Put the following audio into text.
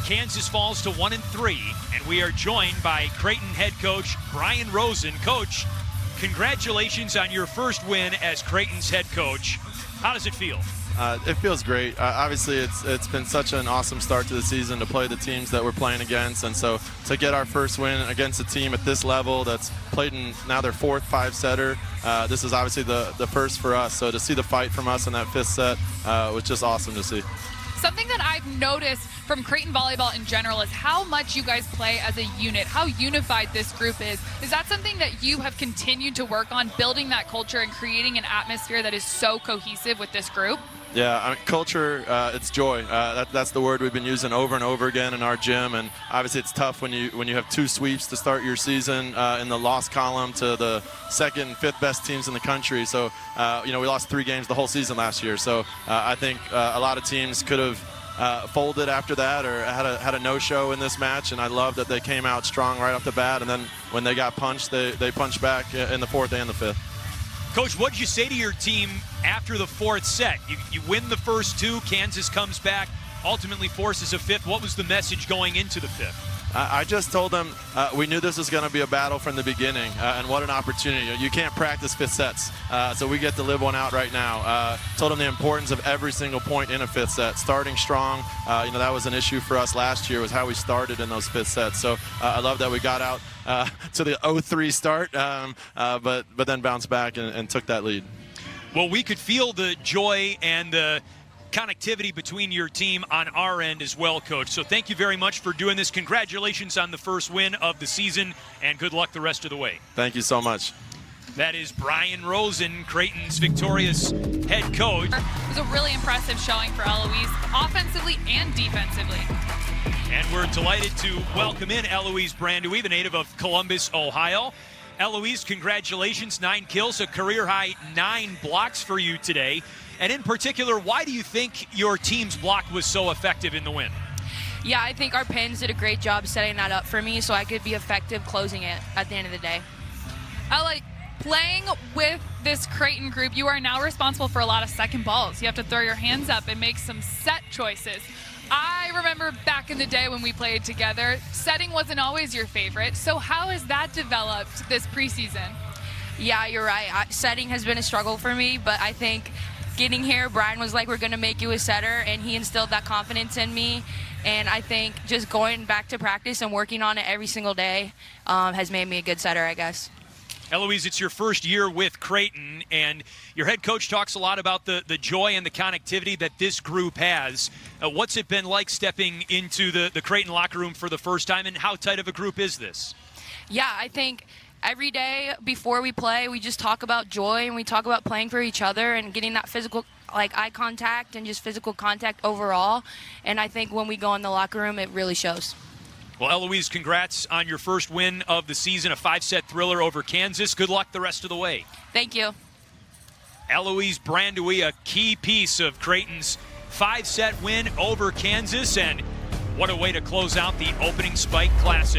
Kansas falls to 1-3, and we are joined by Creighton head coach Brian Rosen. Coach, congratulations on your first win as Creighton's head coach. How does it feel? It feels great. Obviously, it's been such an awesome start to the season to play the teams that we're playing against, and so to get our first win against a team at this level that's played in now their fourth five-setter, this is obviously the first for us. So to see the fight from us in that fifth set was just awesome to see. Something that I've noticed from Creighton volleyball in general is how much you guys play as a unit, how unified this group is. Is that something that you have continued to work on, building that culture and creating an atmosphere that is so cohesive with this group? Yeah, I mean, culture, it's joy. That's the word we've been using over and over again in our gym, and obviously it's tough when you have two sweeps to start your season in the loss column to the second and fifth best teams in the country. So, we lost 3 games the whole season last year. So I think a lot of teams could have folded after that or had a no-show in this match, and I love that they came out strong right off the bat, and then when they got punched, they punched back in the fourth and the fifth. Coach, what did you say to your team after the fourth set? You win the first 2, Kansas comes back, ultimately forces a fifth. What was the message going into the fifth? I just told them we knew this was going to be a battle from the beginning, and what an opportunity. You can't practice fifth sets, so we get to live one out right now. Told them the importance of every single point in a fifth set. Starting strong, that was an issue for us last year, was how we started in those fifth sets. So I love that we got out to the 0-3 start, but then bounced back and took that lead. Well, we could feel the joy and the connectivity between your team on our end as well, Coach. So thank you very much for doing this. Congratulations on the first win of the season, and good luck the rest of the way. Thank you so much. That is Brian Rosen, Creighton's victorious head coach. It was a really impressive showing for Eloise, offensively and defensively. And we're delighted to welcome in Eloise Brandewie, the native of Columbus, Ohio. Eloise, congratulations, 9 kills, a career-high 9 blocks for you today. And in particular, why do you think your team's block was so effective in the win? Yeah, I think our pins did a great job setting that up for me so I could be effective closing it at the end of the day. I like playing with this Creighton group. You are now responsible for a lot of second balls. You have to throw your hands up and make some set choices. I remember back in the day when we played together, setting wasn't always your favorite. So how has that developed this preseason? Yeah, you're right. Setting has been a struggle for me, but I think getting here, Brian was like, we're going to make you a setter, and he instilled that confidence in me. And I think just going back to practice and working on it every single day has made me a good setter, I guess. Eloise, it's your first year with Creighton, and your head coach talks a lot about the joy and the connectivity that this group has. What's it been like stepping into the Creighton locker room for the first time, and how tight of a group is this? Yeah, I think every day before we play, we just talk about joy, and we talk about playing for each other and getting that physical, like eye contact and just physical contact overall. And I think when we go in the locker room, it really shows. Well, Eloise, congrats on your first win of the season, a 5-set thriller over Kansas. Good luck the rest of the way. Thank you. Eloise Brandewie, a key piece of Creighton's 5-set win over Kansas, and what a way to close out the opening Spike Classic.